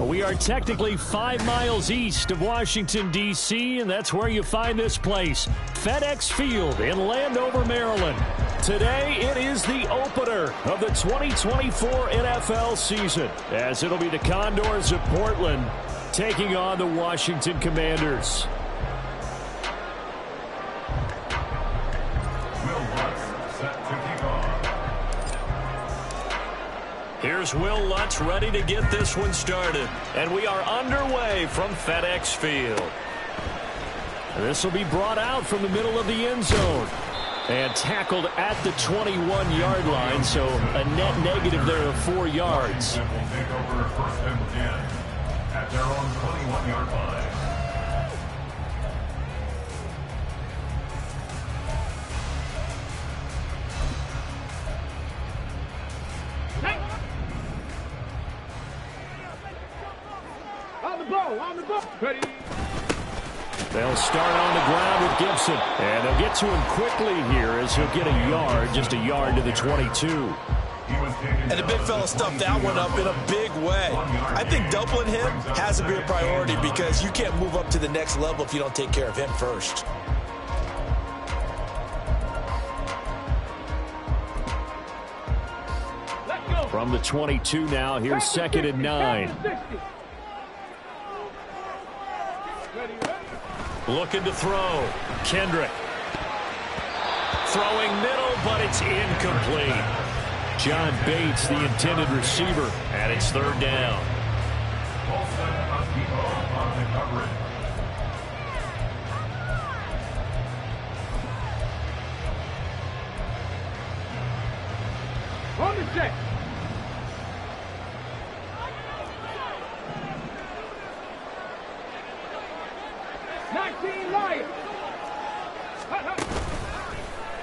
We are technically 5 miles east of Washington, D.C., and that's where you find this place, FedEx Field in Landover, Maryland. Today, it is the opener of the 2024 NFL season, as it'll be the Condors of Portland taking on the Washington Commanders. Here's Will Lutz ready to get this one started. And we are underway from FedEx Field. And this will be brought out from the middle of the end zone. And tackled at the 21-yard line, so a net negative there of 4 yards. Will take over first and 10 at their own 21-yard line. On the ball. Ready. They'll start on the ground with Gibson. And they'll get to him quickly here as he'll get a yard, just a yard to the 22. And the big fella stuffed that one up in a big way. I think doubling him has to be a priority because you can't move up to the next level if you don't take care of him first. From the 22 now, here's 2nd and 9. Looking to throw. Kendrick. Throwing middle, but it's incomplete. John Bates, the intended receiver, and it's 3rd down. On the check.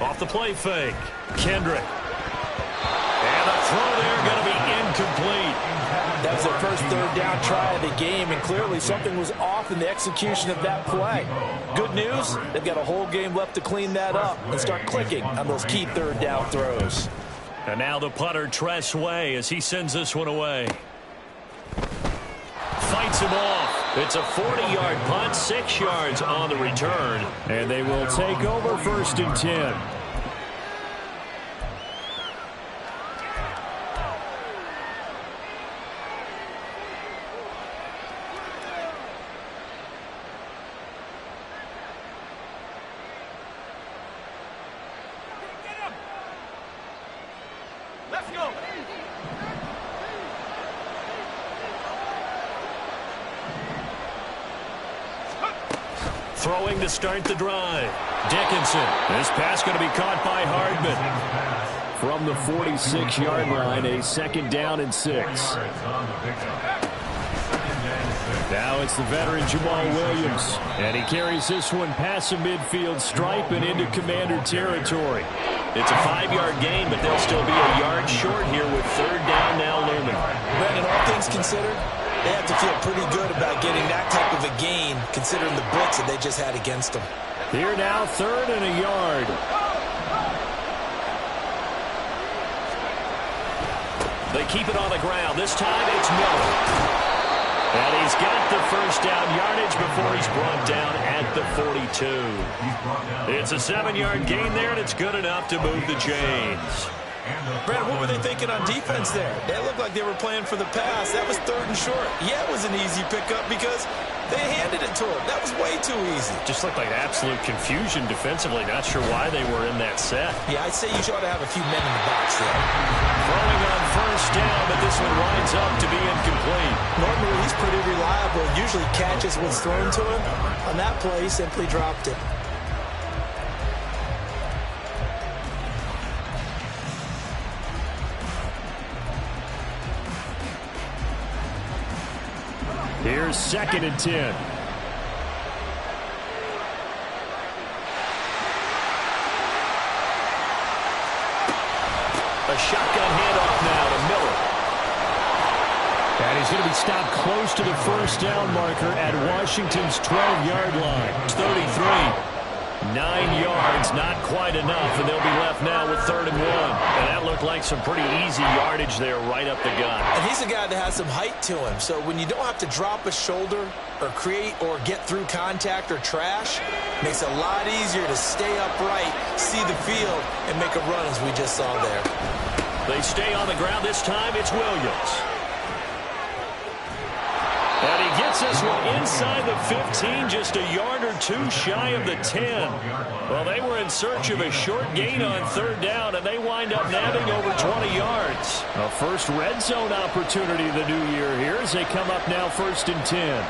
Off the play fake. Kendrick. And a throw there going to be incomplete. That was their first 3rd down try of the game, and clearly something was off in the execution of that play. Good news, they've got a whole game left to clean that up and start clicking on those key 3rd down throws. And now the punter, Tress Way, as he sends this one away. Fights him off. It's a 40-yard punt, 6 yards on the return. And they will take over 1st and 10. Let's go. Throwing to start the drive. Dickinson. This pass going to be caught by Hardman. From the 46-yard line, a 2nd down and 6. Now it's the veteran Jamal Williams. And he carries this one past the midfield stripe and into Commander territory. It's a 5-yard gain, but they'll still be a yard short here with 3rd down now looming. Brandon, all things considered, they have to feel pretty good about getting that type of a gain, considering the blitz that they just had against them. Here now, 3rd and a yard. They keep it on the ground. This time it's Miller. And he's got the 1st down yardage before he's brought down at the 42. It's a 7-yard gain there, and it's good enough to move the chains. Brandon, what were they thinking on defense there? They looked like they were playing for the pass. That was 3rd and short. Yeah, it was an easy pickup because they handed it to him. That was way too easy. Just looked like absolute confusion defensively. Not sure why they were in that set. Yeah, I'd say you ought to have a few men in the box there. Throwing on 1st down, but this one winds up to be incomplete. Normally, he's pretty reliable. Usually catches what's thrown to him. On that play, he simply dropped it. Here's 2nd and 10. A shotgun handoff now to Miller. And he's going to be stopped close to the first down marker at Washington's 12-yard line. 33. 9 yards, not quite enough, and they'll be left now with 3rd and 1. And that looked like some pretty easy yardage there right up the gut. And he's a guy that has some height to him, so when you don't have to drop a shoulder or create or get through contact or trash, makes it a lot easier to stay upright, see the field, and make a run as we just saw there. They stay on the ground this time. It's Williams. And he gets this one inside the 15, just a yard or two shy of the 10. Well, they were in search of a short gain on 3rd down, and they wind up nabbing over 20 yards. A first red zone opportunity the new year here as they come up now 1st and 10.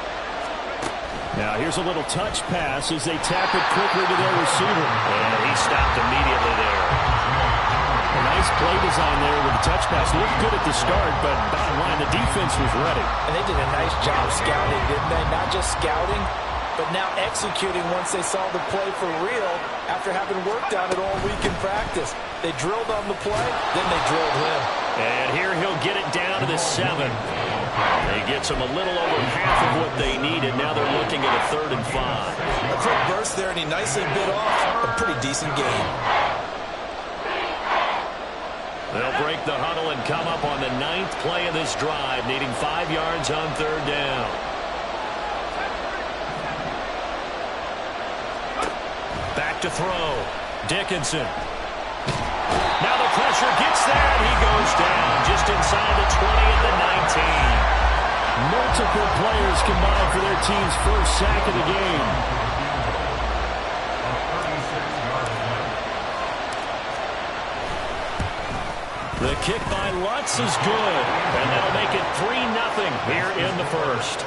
Now here's a little touch pass as they tap it quickly to their receiver. And he stopped immediately there. A nice play design there with the touch pass. Looked good at the start, but bottom line, the defense was ready. And they did a nice job scouting, didn't they? Not just scouting, but now executing once they saw the play for real after having worked on it all week in practice. They drilled on the play, then they drilled him. And here he'll get it down to the 7. They gets them a little over half of what they needed. Now they're looking at a 3rd and 5. A quick burst there, and he nicely bit off a pretty decent game. They'll break the huddle and come up on the 9th play of this drive, needing 5 yards on 3rd down. Back to throw. Dickinson. Now the pressure gets there, and he goes down just inside the 20 at the 19. Multiple players combined for their team's first sack of the game. The kick by Lutz is good, and that'll make it 3-0 here in the first.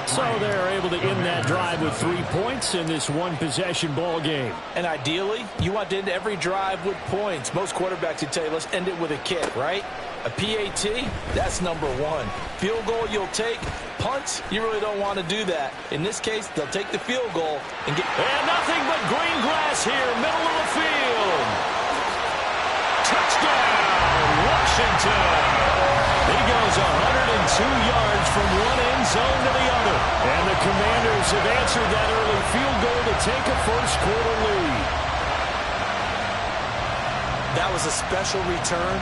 So they're able to end that drive with 3 points in this one-possession ball game. And ideally, you want to end every drive with points. Most quarterbacks would tell you, let's end it with a kick, right? A PAT, that's number 1. Field goal you'll take. Punts, you really don't want to do that. In this case, they'll take the field goal and get... And nothing but green grass here, middle of the field. Touchdown, Washington. He goes 102 yards from one end zone to the other. And the Commanders have answered that early field goal to take a first-quarter lead. That was a special return,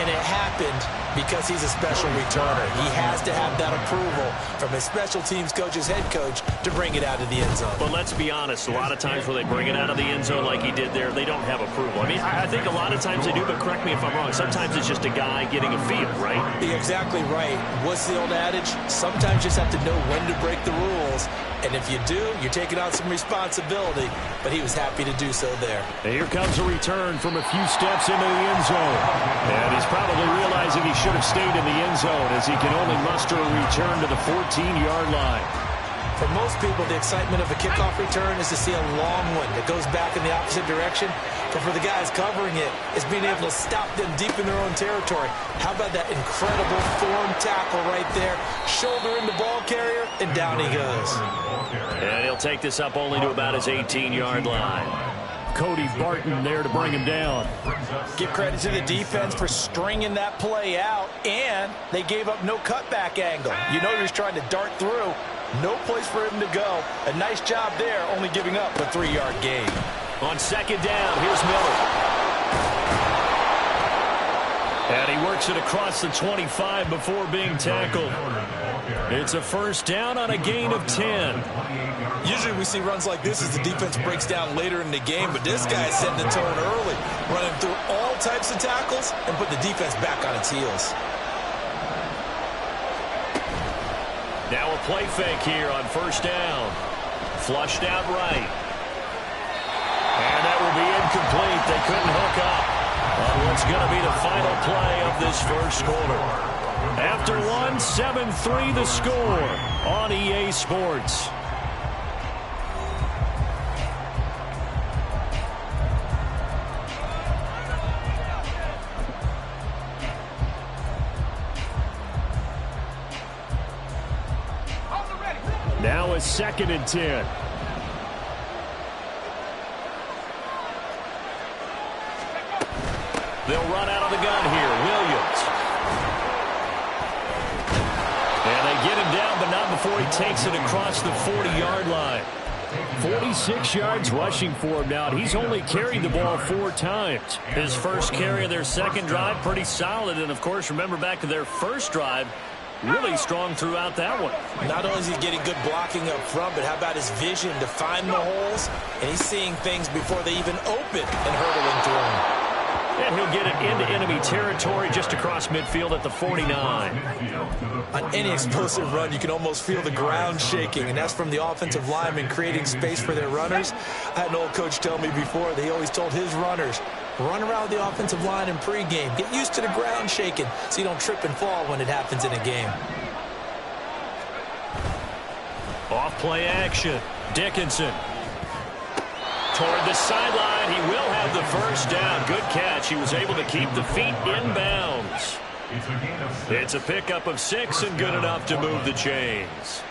and it happened because he's a special returner. He has to have that approval from his special teams coach's head coach to bring it out of the end zone. But let's be honest, a lot of times when they bring it out of the end zone like he did there, they don't have approval. I mean, I think a lot of times they do, but correct me if I'm wrong. Sometimes it's just a guy getting a feel, right? You're exactly right. What's the old adage? Sometimes you just have to know when to break the rules. And if you do, you're taking on some responsibility. But he was happy to do so there. And here comes a return from a few steps into the end zone. And he's probably realizing he should have stayed in the end zone as he can only muster a return to the 14-yard line. For most people, the excitement of a kickoff return is to see a long one that goes back in the opposite direction. But for the guys covering it, it's being able to stop them deep in their own territory. How about that incredible form tackle right there? Shoulder in the ball carrier, and down he goes. And he'll take this up only to about his 18-yard line. Cody Barton there to bring him down. Give credit to the defense for stringing that play out, and they gave up no cutback angle. You know he was trying to dart through. No place for him to go. A nice job there, only giving up a 3-yard gain. On 2nd down, here's Miller. And he works it across the 25 before being tackled. It's a first down on a gain of 10. Usually we see runs like this as the defense breaks down later in the game, but this guy is setting the tone early, running through all types of tackles and put the defense back on its heels. Now a play fake here on 1st down. Flushed out right. And that will be incomplete. They couldn't hook up on what's going to be the final play of this first quarter. After one, 7-3 the score on EA Sports. Now a 2nd and 10. They'll run out of the gun here. Williams. And they get him down, but not before he takes it across the 40-yard line. 46 yards rushing for him now. He's only carried the ball 4 times. His first carry of their second drive, pretty solid. And, of course, remember back to their first drive, really strong throughout that one. Not only is he getting good blocking up front, but how about his vision to find the holes? And he's seeing things before they even open and hurdling through them. And he'll get it into enemy territory just across midfield at the 49. On any explosive run, you can almost feel the ground shaking, and that's from the offensive linemen creating space for their runners. I had an old coach tell me before that he always told his runners, run around the offensive line in pregame. Get used to the ground shaking so you don't trip and fall when it happens in a game. Off play action. Dickinson. Toward the sideline, he will have the first down. Good catch. He was able to keep the feet in bounds. It's a pickup of 6 and good enough to move the chains.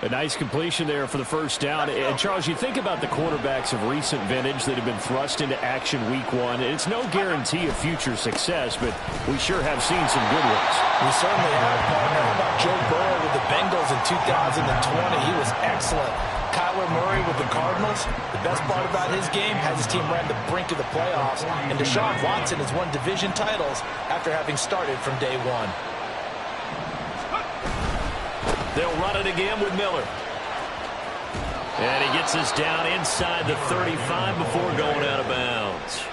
A nice completion there for the first down. And, Charles, you think about the quarterbacks of recent vintage that have been thrust into action week 1. It's no guarantee of future success, but we sure have seen some good ones. We certainly have, partner. How about Joe Burrow with the Bengals in 2020? He was excellent. Kyler Murray with the Cardinals. The best part about his game has his team ran the brink of the playoffs. And Deshaun Watson has won division titles after having started from day 1. They'll run it again with Miller. And he gets us down inside the 35 before going out of bounds.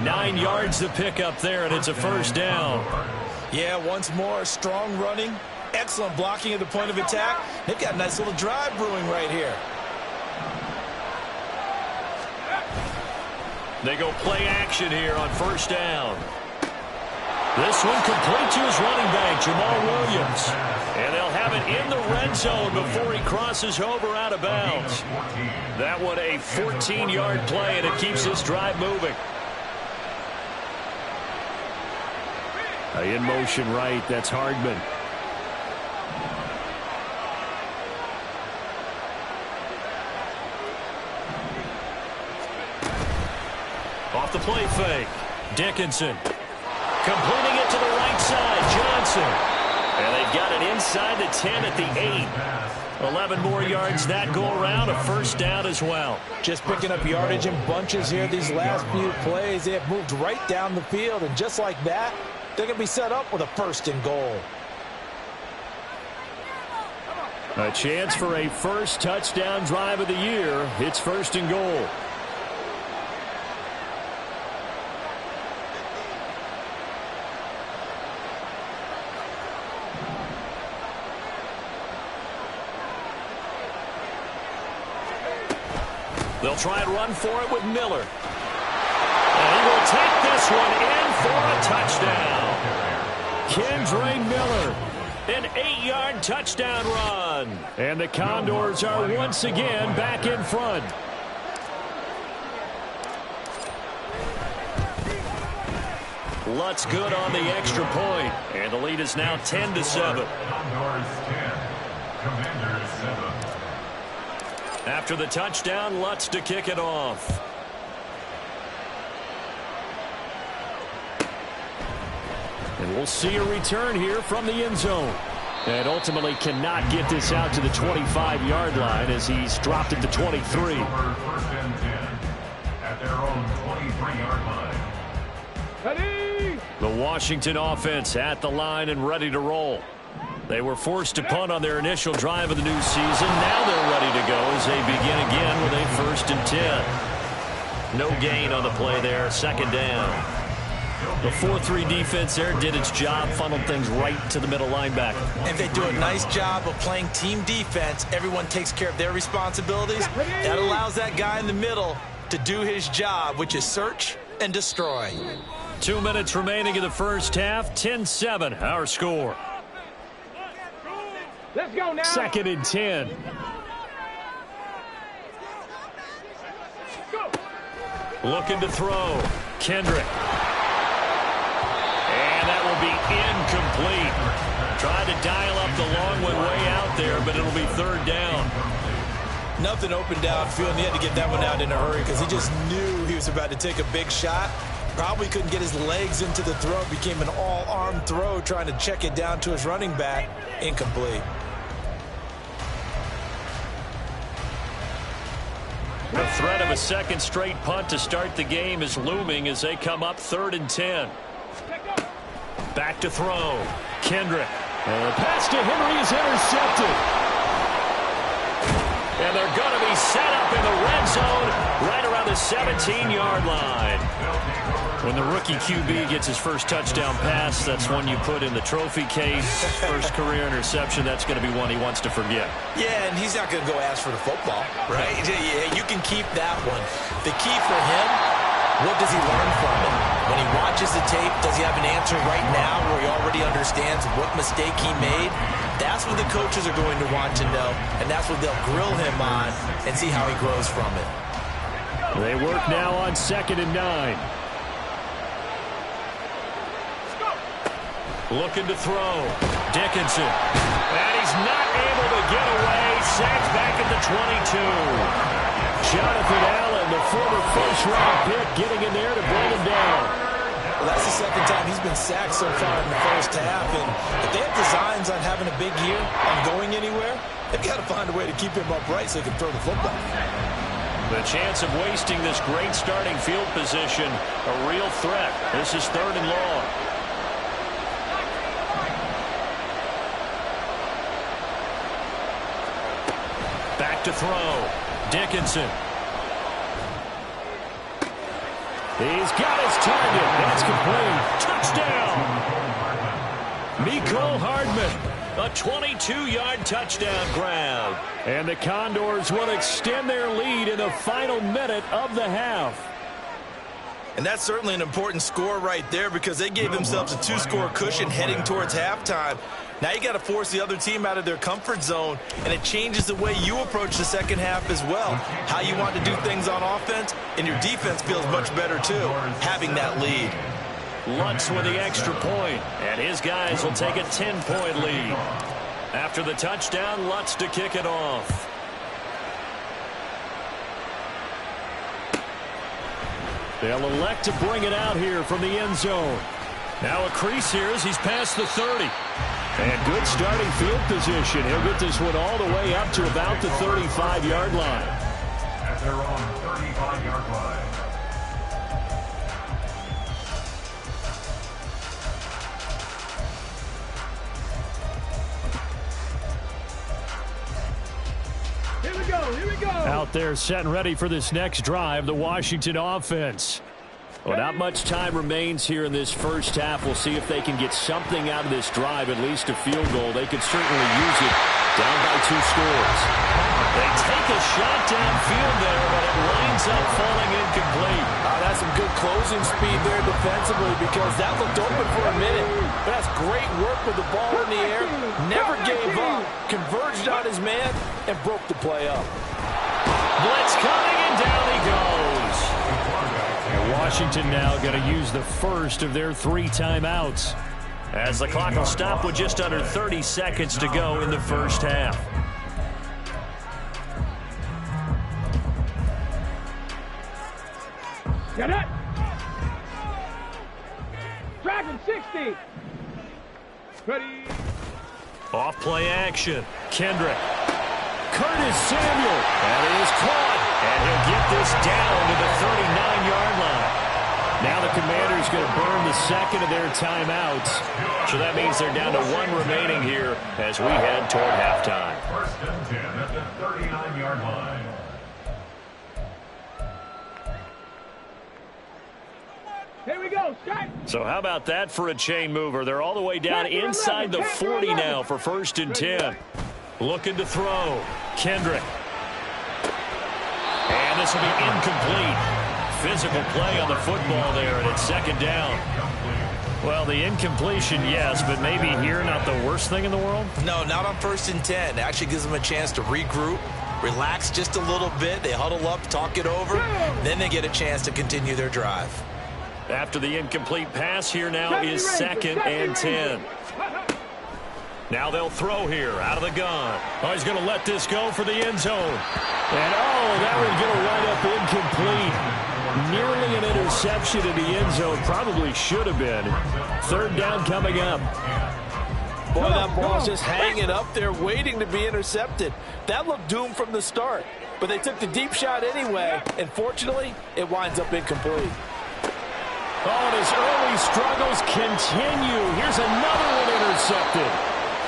9 yards to pick up there, and it's a first down. Yeah, once more, strong running. Excellent blocking at the point of attack. They've got a nice little drive brewing right here. They go play action here on first down. This one complete to his running back, Jamal Williams. And they'll have it in the red zone before he crosses over out of bounds. That one a 14-yard play, and it keeps this drive moving. In motion right, that's Hardman. Off the play fake. Dickinson. Completing it to the right side. Johnson. And they've got it inside the 10 at the 8. 11 more yards that go around. A first down as well. Just picking up yardage in bunches here these last few plays. They have moved right down the field. And just like that, they're going to be set up with a first and goal. A chance for a first touchdown drive of the year. It's first and goal. They'll try and run for it with Miller. And he will take this one in for a touchdown. Kendre Miller, an 8-yard touchdown run. And the Condors are once again back in front. Lutz good on the extra point. And the lead is now 10-7. Condors 10, Commanders 7. After the touchdown, Lutz to kick it off. And we'll see a return here from the end zone. And ultimately cannot get this out to the 25-yard line as he's dropped it to 23. First and 10 at their own 23-yard line. Ready? The Washington offense at the line and ready to roll. They were forced to punt on their initial drive of the new season. Now they're ready to go as they begin again with a first and 10. No gain on the play there. Second down. The 4-3 defense there did its job, funneled things right to the middle linebacker. And they do a nice job of playing team defense. Everyone takes care of their responsibilities. That allows that guy in the middle to do his job, which is search and destroy. 2 minutes remaining in the first half. 10-7, our score. Let's go now. Second and 10. Go. Looking to throw. Kendrick. And that will be incomplete. Tried to dial up the long one way out there, but it'll be third down. Nothing open downfield, and he had to get that one out in a hurry because he just knew he was about to take a big shot. Probably couldn't get his legs into the throw. Became an all-arm throw trying to check it down to his running back. Incomplete. The threat of a second straight punt to start the game is looming as they come up 3rd and 10. Back to throw. Kendrick. And the pass to Henry is intercepted. And they're going to be set up in the red zone right around the 17-yard line. When the rookie QB gets his first touchdown pass, that's one you put in the trophy case. First career interception, that's going to be one he wants to forget. Yeah, and he's not going to go ask for the football, right? Yeah, you can keep that one. The key for him, what does he learn from it? When he watches the tape, does he have an answer right now where he already understands what mistake he made? That's what the coaches are going to want to know, and that's what they'll grill him on and see how he grows from it. They work now on 2nd and 9. Looking to throw. Dickinson. And he's not able to get away. Sacked back at the 22. Jonathan Allen, the former first-round pick, getting in there to bring him down. Well, that's the second time he's been sacked so far in the first half. And if they have designs on having a big year, on going anywhere, they've got to find a way to keep him upright so he can throw the football. The chance of wasting this great starting field position, a real threat. This is 3rd and long. Back to throw. Dickinson. He's got his target. That's complete. Touchdown. Mecole Hardman. A 22-yard touchdown grab. And the Condors will extend their lead in the final minute of the half. And that's certainly an important score right there because they gave themselves a 2-score cushion heading towards halftime. Now you got to force the other team out of their comfort zone, and it changes the way you approach the second half as well. How you want to do things on offense, and your defense feels much better too, having that lead. Lutz with the extra point, and his guys will take a 10-point lead. After the touchdown, Lutz to kick it off. They'll elect to bring it out here from the end zone. Now a crease here as he's past the 30. And good starting field position. He'll get this one all the way up to about the 35-yard line. At their own 35-yard line. Here we go. Out there set and ready for this next drive, the Washington offense. Well, not much time remains here in this first half. We'll see if they can get something out of this drive, at least a field goal. They could certainly use it down by 2 scores. They take a shot downfield there, but it winds up falling incomplete. That's some good closing speed there defensively because that looked open for a minute. But that's great work with the ball in the air. Never gave up. Converged on his man and broke the play up. Blitz coming, and down he goes. And Washington now going to use the first of their 3 timeouts, as the clock will stop with just under 30 seconds to go in the first half. Get it. Dragon 60. Ready. Off play action. Kendrick. Curtis Samuel. And it is caught. And he'll get this down to the 39-yard line. Now the Commanders going to burn the second of their timeouts. So that means they're down to 1 remaining here as we head toward halftime. 1st and 10 at the 39-yard line. Here we go. Strike. So how about that for a chain mover? They're all the way down inside the 40 now for 1st and 10. Looking to throw. Kendrick. And this will be incomplete. Physical play on the football there, and it's 2nd down. Well, the incompletion, yes, but maybe here not the worst thing in the world? No, not on 1st and 10. It actually gives them a chance to regroup, relax just a little bit. They huddle up, talk it over. Then they get a chance to continue their drive. After the incomplete pass, here now is 2nd and 10. Now they'll throw here out of the gun. Oh, he's going to let this go for the end zone. And, oh, that one's going to wind up incomplete. Nearly an interception in the end zone. Probably should have been. Third down coming up. Boy, that ball's just hanging up there waiting to be intercepted. That looked doomed from the start. But they took the deep shot anyway, and fortunately, it winds up incomplete. Oh, and his early struggles continue. Here's another one intercepted.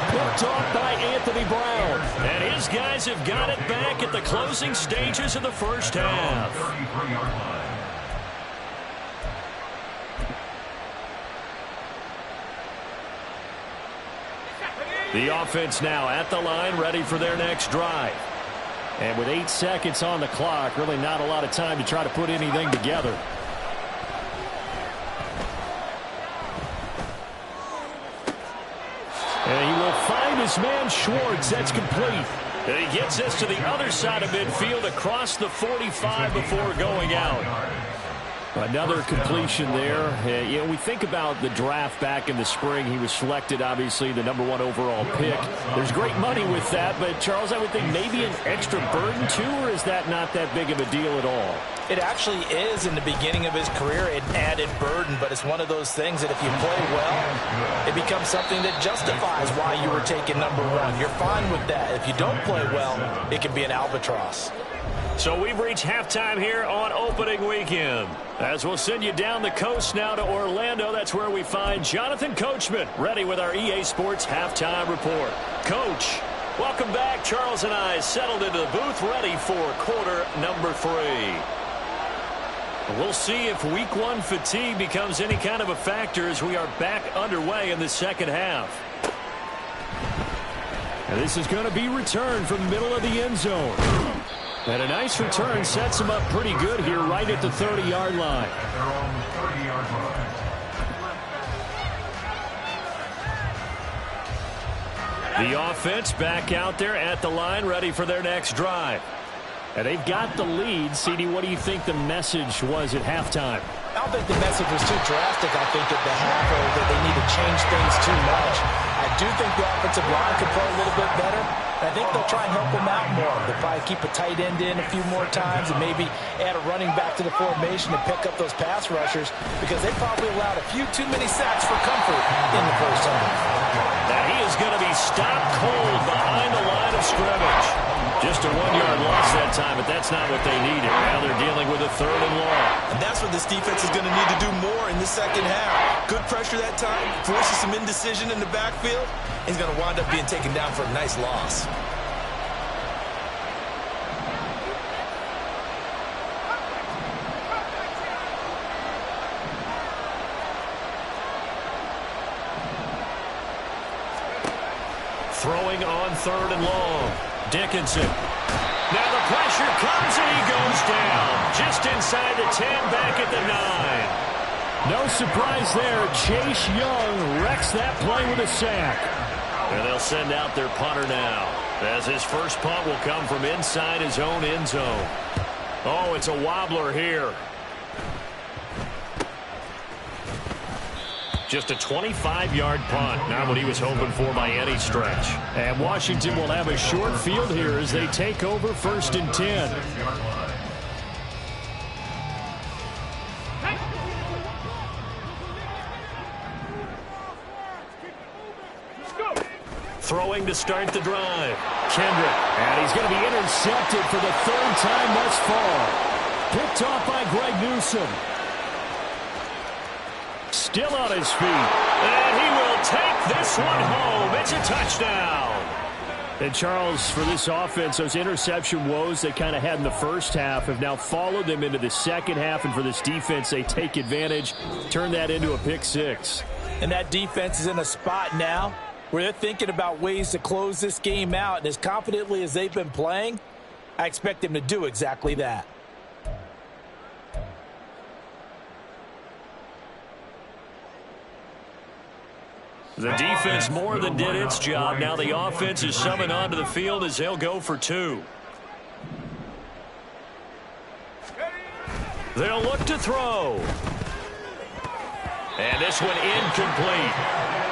Picked off by Anthony Brown. And his guys have got it back at the closing stages of the first half. The offense now at the line, ready for their next drive. And with 8 seconds on the clock, really not a lot of time to try to put anything together. And he will find his man Schwartz. That's complete. And he gets this to the other side of midfield across the 45 before going out. Another completion there. You know, we think about the draft back in the spring. He was selected, obviously, the #1 overall pick. There's great money with that, but, Charles, I would think maybe an extra burden, too, or is that not that big of a deal at all? It actually is in the beginning of his career, an added burden, but it's one of those things that if you play well, it becomes something that justifies why you were taken #1. You're fine with that. If you don't play well, it can be an albatross. So we've reached halftime here on opening weekend. As we'll send you down the coast now to Orlando, that's where we find Jonathan Coachman, ready with our EA Sports Halftime Report. Coach, welcome back. Charles and I settled into the booth, ready for quarter number 3. We'll see if week 1 fatigue becomes any kind of a factor as we are back underway in the second half. And this is going to be returned from the middle of the end zone. And a nice return sets him up pretty good here right at the 30-yard line. The offense back out there at the line, ready for their next drive. And they've got the lead. CD, what do you think the message was at halftime? I don't think the message was too drastic. I think at the half that they need to change things too much. I do think the offensive line could play a little bit better. I think they'll try and help them out more. They'll probably keep a tight end in a few more times and maybe add a running back to the formation to pick up those pass rushers because they probably allowed a few too many sacks for comfort in the first half. Now he is going to be stopped cold behind the line of scrimmage. Just a 1-yard loss that time, but that's not what they needed. Now they're dealing with a 3rd and long. And that's what this defense is going to need to do more in the second half. Good pressure that time, forces some indecision in the backfield. He's going to wind up being taken down for a nice loss. Throwing on 3rd and long. Dickinson. Now the pressure comes and he goes down. Just inside the 10, back at the 9. No surprise there. Chase Young wrecks that play with a sack. And they'll send out their punter now, as his first punt will come from inside his own end zone. Oh, it's a wobbler here. Just a 25-yard punt, not what he was hoping for by any stretch. And Washington will have a short field here as they take over 1st and 10. Throwing to start the drive. Kendrick. And he's going to be intercepted for the 3rd time thus far. Picked off by Greg Newsome. Still on his feet. And he will take this one home. It's a touchdown. And Charles, for this offense, those interception woes they kind of had in the first half have now followed them into the second half. And for this defense, they take advantage, turn that into a pick 6. And that defense is in a spot now where they're thinking about ways to close this game out. And as confidently as they've been playing, I expect them to do exactly that. The defense more than did its job. Now the offense is summoned onto the field as they'll go for 2. They'll look to throw. And this one incomplete.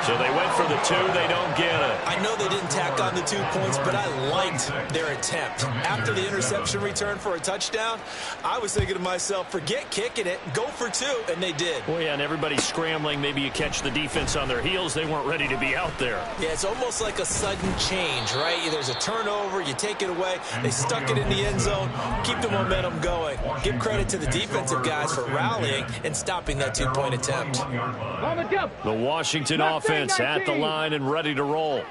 So they went for the 2. They don't get it. I know they didn't tack on the 2 points, but I liked their attempt. After the interception return for a touchdown, I was thinking to myself, forget kicking it, go for 2, and they did. Well, yeah, and everybody's scrambling. Maybe you catch the defense on their heels. They weren't ready to be out there. Yeah, it's almost like a sudden change, right? There's a turnover, you take it away. They stuck it in the end zone, keep the momentum going. Give credit to the defensive guys for rallying and stopping that 2-point attempt. The Washington offense at the line and ready to roll.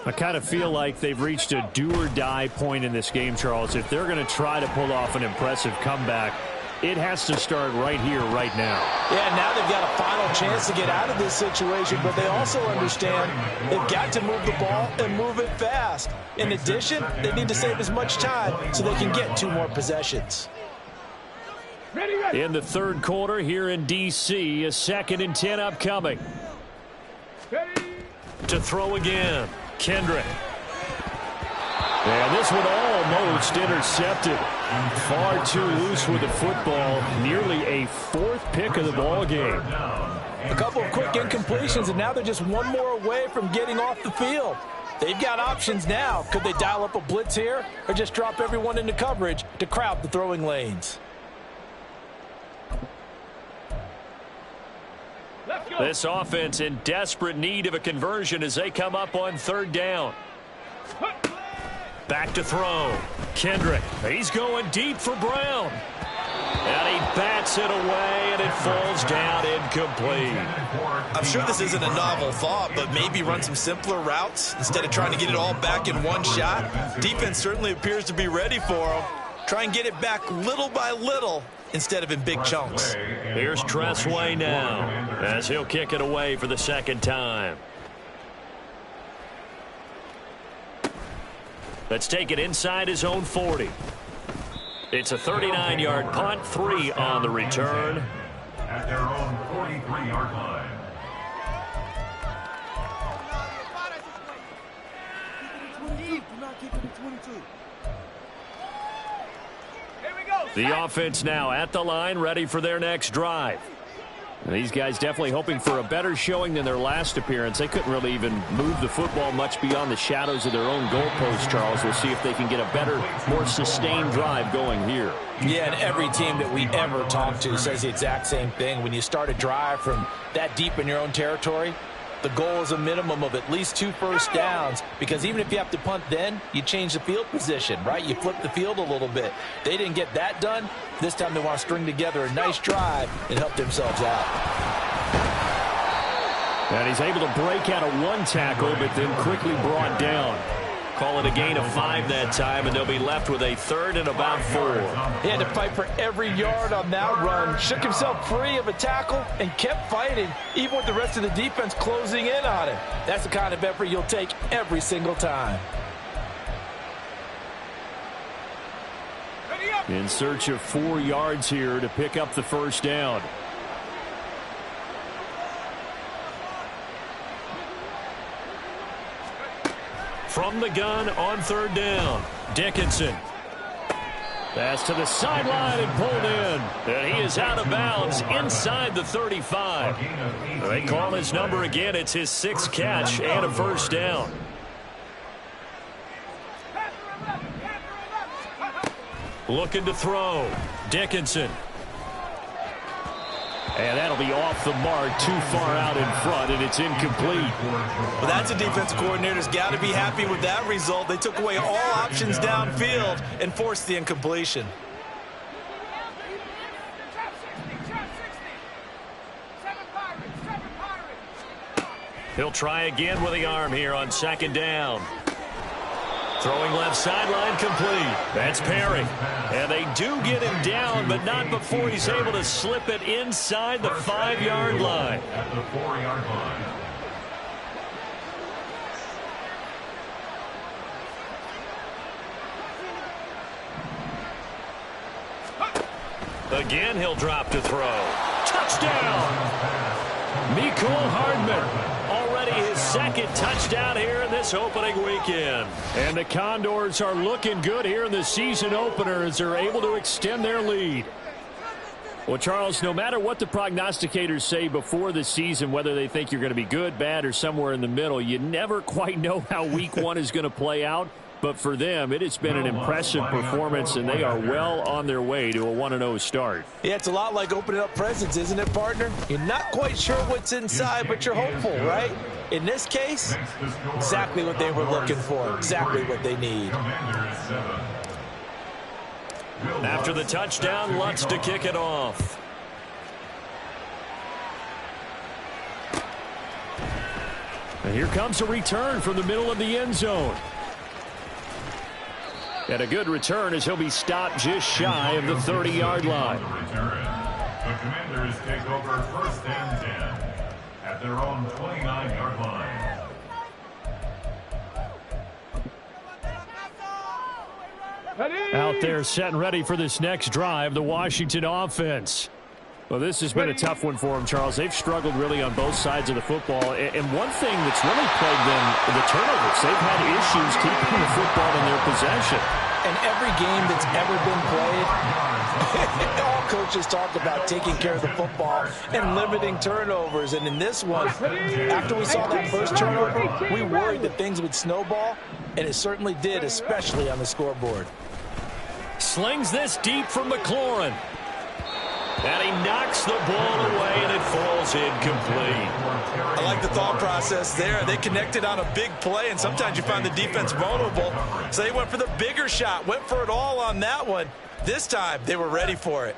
I kind of feel like they've reached a do-or-die point in this game, Charles. If they're going to try to pull off an impressive comeback, it has to start right here, right now. Yeah, now they've got a final chance to get out of this situation, but they also understand they've got to move the ball and move it fast. In addition, they need to save as much time so they can get 2 more possessions. In the third quarter here in D.C., a 2nd and 10 upcoming. To throw again, Kendrick. And this one almost intercepted. Far too loose with the football. Nearly a 4th pick of the ball game. A couple of quick incompletions, and now they're just 1 more away from getting off the field. They've got options now. Could they dial up a blitz here or just drop everyone into coverage to crowd the throwing lanes? This offense in desperate need of a conversion as they come up on 3rd down. Back to throw. Kendrick. He's going deep for Brown. And he bats it away, and it falls down incomplete. I'm sure this isn't a novel thought, but maybe run some simpler routes instead of trying to get it all back in one shot. Defense certainly appears to be ready for him. Try and get it back little by little instead of in big chunks. Here's Tressway now as he'll kick it away for the 2nd time. Let's take it inside his own 40. It's a 39-yard punt, 3 on the return. At their own 43-yard line. The offense now at the line, ready for their next drive. And these guys definitely hoping for a better showing than their last appearance. They couldn't really even move the football much beyond the shadows of their own goalpost, Charles. We'll see if they can get a better, more sustained drive going here. Yeah, and every team that we ever talk to says the exact same thing. When you start a drive from that deep in your own territory, the goal is a minimum of at least 2 first downs, because even if you have to punt then, you change the field position, right? You flip the field a little bit. They didn't get that done. This time they want to string together a nice drive and help themselves out. And he's able to break out of 1 tackle, but then quickly brought down. Call it a gain of 5 that time, and they'll be left with a 3rd and about 4. He had to fight for every yard on that run. Shook himself free of a tackle and kept fighting, even with the rest of the defense closing in on him. That's the kind of effort you'll take every single time. In search of 4 yards here to pick up the 1st down. From the gun on 3rd down, Dickinson. Pass to the sideline and pulled in. And he is out of bounds inside the 35. They call his number again. It's his 6th catch and a 1st down. Looking to throw. Dickinson. And that'll be off the mark, too far out in front, and it's incomplete. Well, that's a defense coordinator's got to be happy with that result. They took away all options downfield and forced the incompletion. He'll try again with the arm here on 2nd down. Throwing left sideline complete. That's Perry. And they do get him down, but not before he's able to slip it inside the 5-yard line. At the 4-yard line. Again, he'll drop to throw. Touchdown! Mecole Hardman. Already his 2nd touchdown here in this opening weekend. And the Condors are looking good here in the season opener as they're able to extend their lead. Well, Charles, no matter what the prognosticators say before the season, whether they think you're going to be good, bad, or somewhere in the middle, you never quite know how week one is going to play out. But for them, it has been an impressive performance, and they are well on their way to a 1-0 start. Yeah, it's a lot like opening up presents, isn't it, partner? You're not quite sure what's inside, but you're hopeful, right? In this case, exactly what they were looking for, exactly what they need. After the touchdown, Lutz to kick it off. And here comes a return from the middle of the end zone. And a good return as he'll be stopped just shy of the 30-yard line. The Commanders take over 1st and 10 at their own 29-yard line. Out there set and ready for this next drive, the Washington offense. Well, this has been a tough one for them, Charles. They've struggled really on both sides of the football. And one thing that's really plagued them, the turnovers. They've had issues keeping the football in their possession. And every game that's ever been played, all coaches talk about taking care of the football and limiting turnovers. And in this one, after we saw that first turnover, we worried that things would snowball, and it certainly did, especially on the scoreboard. Slings this deep from McLaurin. And he knocks the ball away, and it falls incomplete. I like the thought process there. They connected on a big play, and sometimes you find the defense vulnerable. So they went for the bigger shot, went for it all on that one. This time, they were ready for it.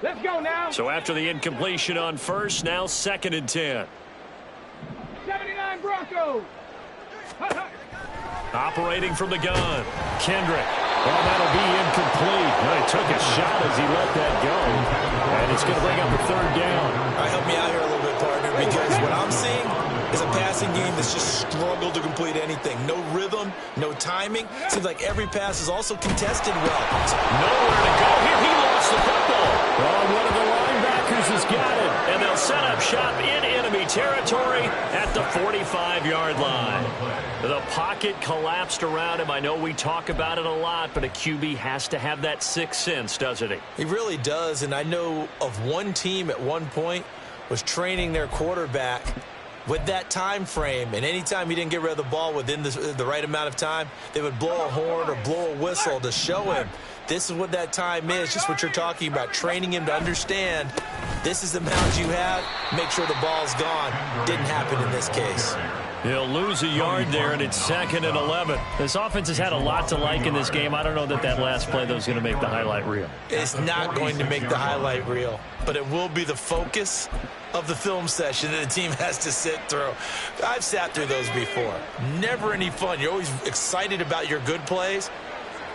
Let's go now. So after the incompletion on first, now 2nd and 10. 79 Broncos. Operating from the gun, Kendrick. Well, that'll be incomplete. Well, he took a shot as he let that go. And it's going to bring up a 3rd down. All right, help me out here a little bit, partner, because what I'm seeing is a passing game that's just struggled to complete anything. No rhythm, no timing. Seems like every pass is also contested well. Nowhere to go here. He lost the football. Well, one of the linebackers has got it. And they'll set up shop in enemy territory at the 45-yard line. The pocket collapsed around him. I know we talk about it a lot, but a QB has to have that 6th sense, doesn't he? He really does, and I know of one team at one point was training their quarterback with that time frame, and anytime he didn't get rid of the ball within the right amount of time, they would blow a horn or blow a whistle to show him this is what that time is, just what you're talking about, training him to understand this is the amount you have, make sure the ball's gone. Didn't happen in this case. He'll lose a yard there, and it's 2nd and 11. This offense has had a lot to like in this game. I don't know that last play, though, is going to make the highlight reel. It's not going to make the highlight reel, but it will be the focus of the film session that the team has to sit through. I've sat through those before. Never any fun. You're always excited about your good plays,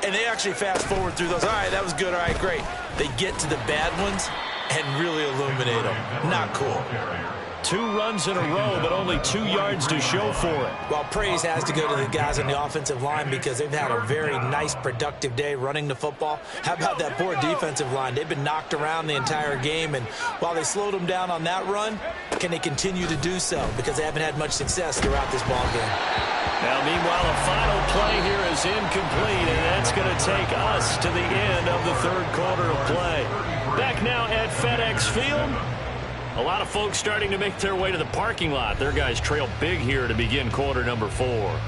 and they actually fast forward through those. All right, that was good. All right, great. They get to the bad ones and really illuminate them. Not cool. 2 runs in a row, but only 2 yards to show for it. Well, praise has to go to the guys on the offensive line because they've had a very nice, productive day running the football. How about that poor defensive line? They've been knocked around the entire game, and while they slowed them down on that run, can they continue to do so? Because they haven't had much success throughout this ball game. Now, meanwhile, a final play here is incomplete, and that's going to take us to the end of the 3rd quarter of play. Back now at FedEx Field. A lot of folks starting to make their way to the parking lot. Their guys trail big here to begin quarter number 4.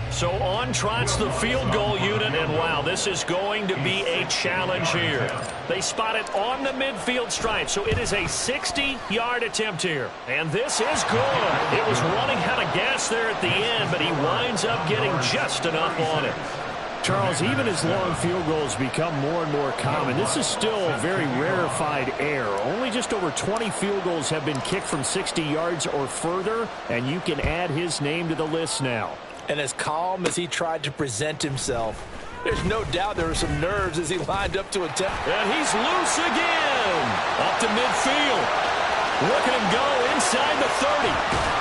So on trots the field goal unit, and wow, this is going to be a challenge here. They spot it on the midfield stripe, so it is a 60-yard attempt here. And this is good. It was running out of gas there at the end, but he winds up getting just enough on it. Charles, even as long field goals become more and more common, this is still a very rarefied air. Only just over 20 field goals have been kicked from 60 yards or further, and you can add his name to the list now. And as calm as he tried to present himself, there's no doubt there were some nerves as he lined up to attempt. And he's loose again. Up to midfield. Look at him go inside the 30.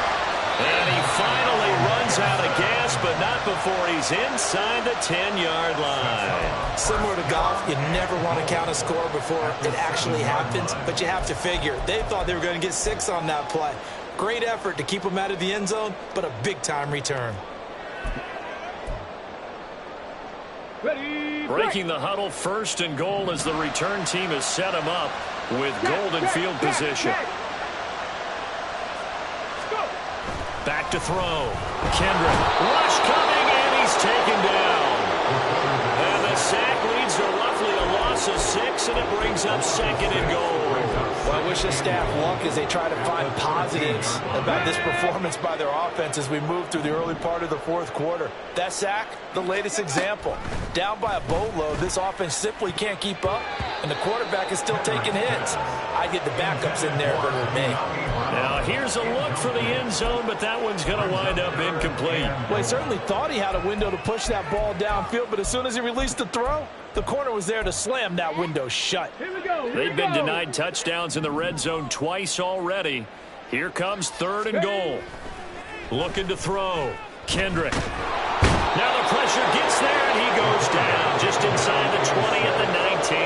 And he finally runs out of gas, but not before he's inside the 10-yard line. Similar to golf, you never want to count a score before it actually happens, but you have to figure they thought they were going to get 6 on that play. Great effort to keep them out of the end zone, but a big-time return. Ready, Breaking the huddle, 1st and goal as the return team has set him up with golden field position. Back to throw. Kendrick. Rush coming, and he's taken down. And the sack leads to roughly a loss of 6, and it brings up 2nd and goal. Well, I wish the staff luck as they try to find positives about this performance by their offense as we move through the early part of the 4th quarter. That sack, the latest example. Down by a boatload, this offense simply can't keep up, and the quarterback is still taking hits. I get the backups in there if it were me. Now, here's a look for the end zone, but that one's going to wind up incomplete. Well, he certainly thought he had a window to push that ball downfield, but as soon as he released the throw, the corner was there to slam that window shut. Here we go. They've been denied touchdowns in the red zone twice already. Here comes 3rd and goal. Looking to throw. Kendrick. Now the pressure gets there, and he goes down just inside the 20 at the 19.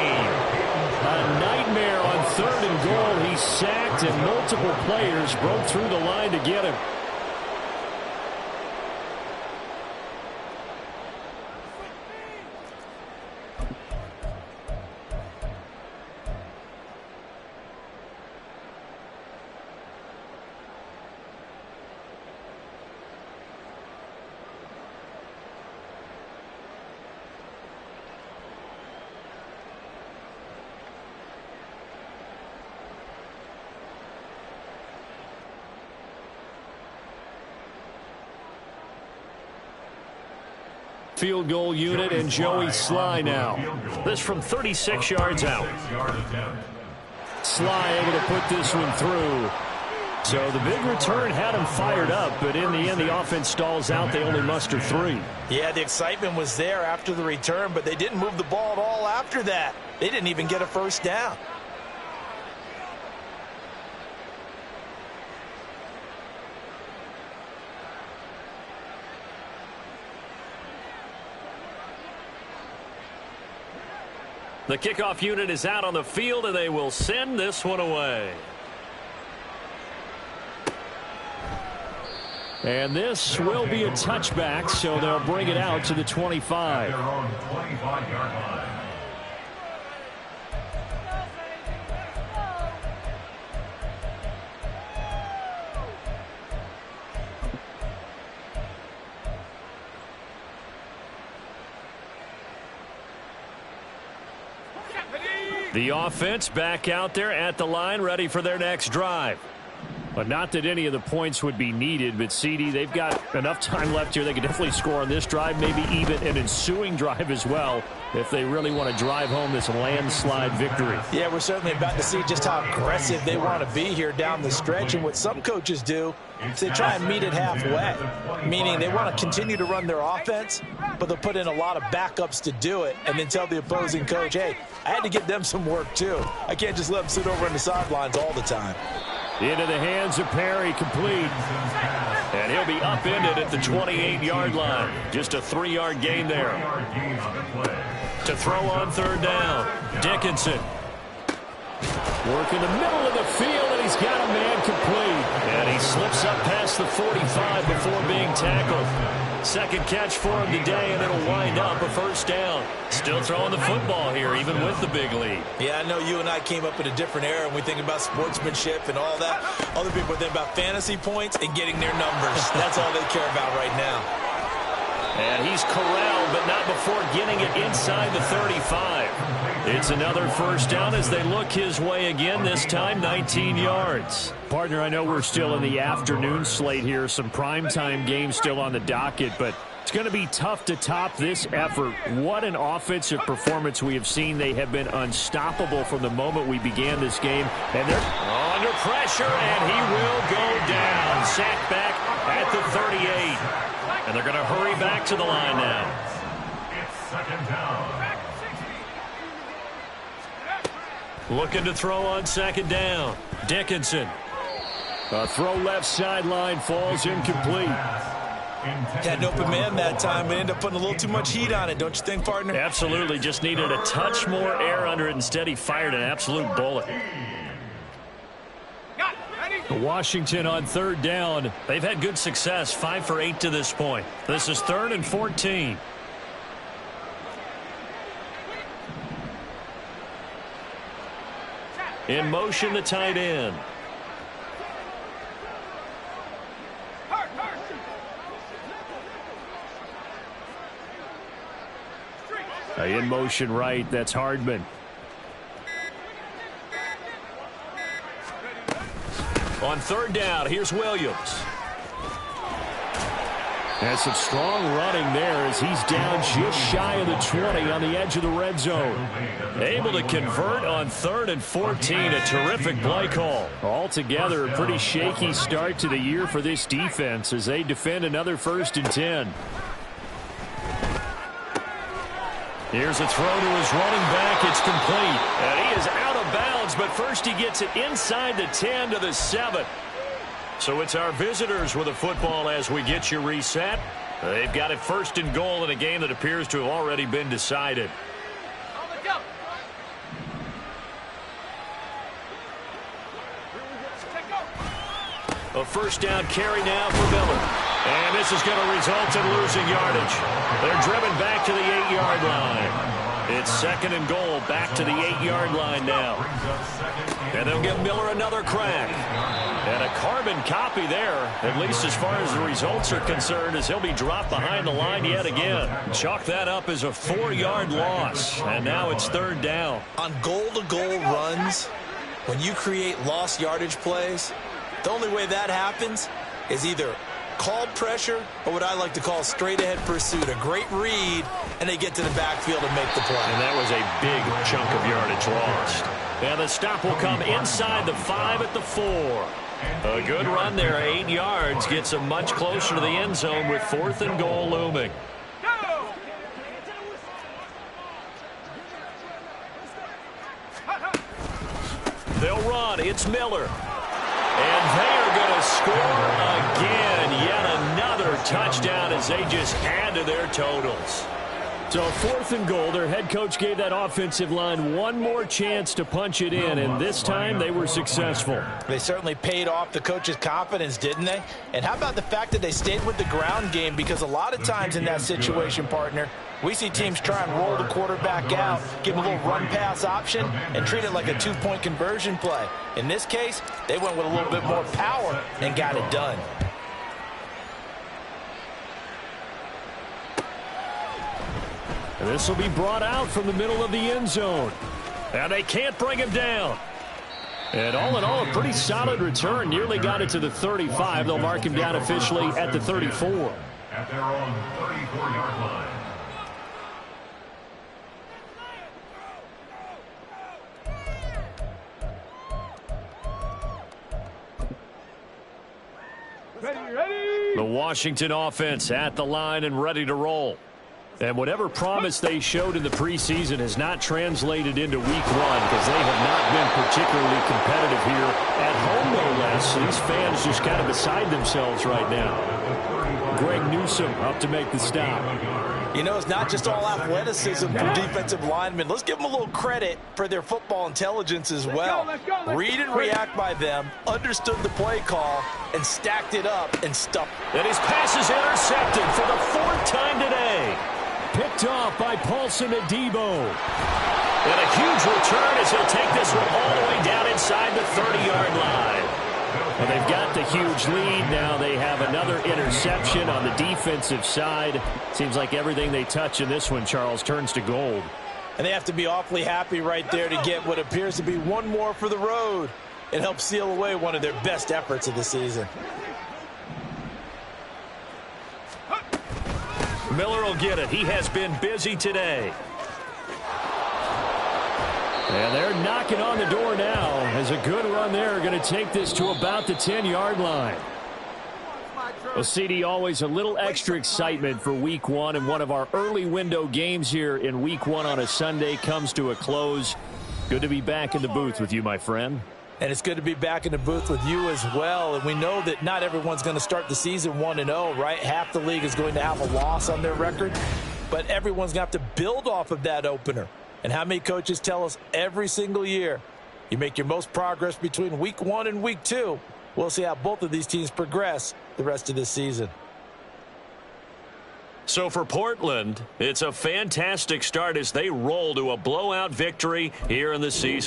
A nightmare on 3rd and goal. He's sacked, and multiple players broke through the line to get him. Field goal unit and Joey Sly now. This from 36 yards out. Sly able to put this one through. So the big return had him fired up, but in the end the offense stalls out. They only muster 3. Yeah, the excitement was there after the return, but they didn't move the ball at all after that. They didn't even get a 1st down. The kickoff unit is out on the field, and they will send this one away. And this will be a touchback, so they'll bring it out to the 25. Their own 25-yard line. The offense back out there at the line, ready for their next drive. But not that any of the points would be needed, but CD, they've got enough time left here. They could definitely score on this drive, maybe even an ensuing drive as well, if they really want to drive home this landslide victory. Yeah, we're certainly about to see just how aggressive they want to be here down the stretch. And what some coaches do is they try and meet it halfway, meaning they want to continue to run their offense, but they'll put in a lot of backups to do it and then tell the opposing coach, hey, I had to get them some work too. I can't just let them sit over on the sidelines all the time. Into the hands of Perry, complete. And he'll be upended at the 28-yard line. Just a 3-yard gain there. To throw on 3rd down, Dickinson. Work in the middle of the field, and he's got a man complete. And he slips up past the 45 before being tackled. Second catch for him today, and it'll wind up a 1st down. Still throwing the football here, even with the big lead. Yeah, I know you and I came up in a different era, and we think about sportsmanship and all that. Other people think about fantasy points and getting their numbers. That's all they care about right now. And he's corralled, but not before getting it inside the 35. It's another 1st down as they look his way again, this time 19 yards. Partner, I know we're still in the afternoon slate here, some primetime games still on the docket, but it's going to be tough to top this effort. What an offensive performance we have seen. They have been unstoppable from the moment we began this game. And they're under pressure, and he will go down. Sacked back at the 38. And they're going to hurry back to the line now. It's 2nd down. Looking to throw on 2nd down. Dickinson. A throw left sideline, falls incomplete. Had an open man that time, but ended up putting a little too much heat on it, don't you think, partner? Absolutely. Just needed a touch more air under it. Instead, he fired an absolute bullet. Washington on 3rd down. They've had good success, 5 for 8 to this point. This is 3rd and 14. In motion, the tight end. In motion right, that's Hardman. On third down, here's Williams. And some strong running there as he's down just shy of the 20 on the edge of the red zone. Able to convert on 3rd and 14. A terrific play call. Altogether, a pretty shaky start to the year for this defense as they defend another 1st and 10. Here's a throw to his running back. It's complete. And he is out of bounds, but first he gets it inside the 10 to the 7. So it's our visitors with the football as we get you reset. They've got it 1st and goal in a game that appears to have already been decided. A 1st down carry now for Miller. And this is going to result in losing yardage. They're driven back to the 8-yard line. It's 2nd and goal, back to the 8-yard line now. And they'll give Miller another crack. And a carbon copy there, at least as far as the results are concerned, as he'll be dropped behind the line yet again. Chalk that up as a 4-yard loss. And now it's 3rd down. On goal-to-goal runs, when you create lost yardage plays, the only way that happens is either called pressure or what I like to call straight-ahead pursuit. A great read, and they get to the backfield and make the play. And that was a big chunk of yardage lost. And the stop will come inside the 5 at the 4. A good run there, 8 yards, gets them much closer to the end zone with 4th and goal looming. They'll run. It's Miller. And they are going to score again. Yet another touchdown as they just add to their totals. So 4th and goal, their head coach gave that offensive line one more chance to punch it in, and this time they were successful. They certainly paid off the coach's confidence, didn't they? And how about the fact that they stayed with the ground game? Because a lot of times in that situation, partner, we see teams try and roll the quarterback out, give him a little run-pass option, and treat it like a 2-point conversion play. In this case, they went with a little bit more power and got it done. And this will be brought out from the middle of the end zone. And they can't bring him down. And all in all, a pretty solid return. Nearly got it to the 35. They'll mark him down officially at the 34. At their own 34-yard line. The Washington offense at the line and ready to roll. And whatever promise they showed in the preseason has not translated into week 1 because they have not been particularly competitive here at home, no less. These fans just kind of beside themselves right now. Greg Newsome up to make the stop. You know, it's not just all athleticism for defensive linemen. Let's give them a little credit for their football intelligence as well. Read and react by them, understood the play call, and stacked it up and stuffed. And his pass is intercepted for the 4th time today. Picked off by Paulson Adebo. And a huge return as he'll take this one all the way down inside the 30-yard line. Well, they've got the huge lead. Now they have another interception on the defensive side. Seems like everything they touch in this one, Charles, turns to gold. And they have to be awfully happy right there to get what appears to be one more for the road. It helps seal away one of their best efforts of the season. Miller will get it. He has been busy today. And they're knocking on the door now as a good run there. Going to take this to about the 10-yard line. Well, CD, always a little extra excitement for week 1, and one of our early window games here in week 1 on a Sunday comes to a close. Good to be back in the booth with you, my friend. And it's good to be back in the booth with you as well. And we know that not everyone's going to start the season 1-0, right? Half the league is going to have a loss on their record. But everyone's going to have to build off of that opener. And how many coaches tell us every single year, you make your most progress between week 1 and week 2. We'll see how both of these teams progress the rest of this season. So for Portland, it's a fantastic start as they roll to a blowout victory here in the season.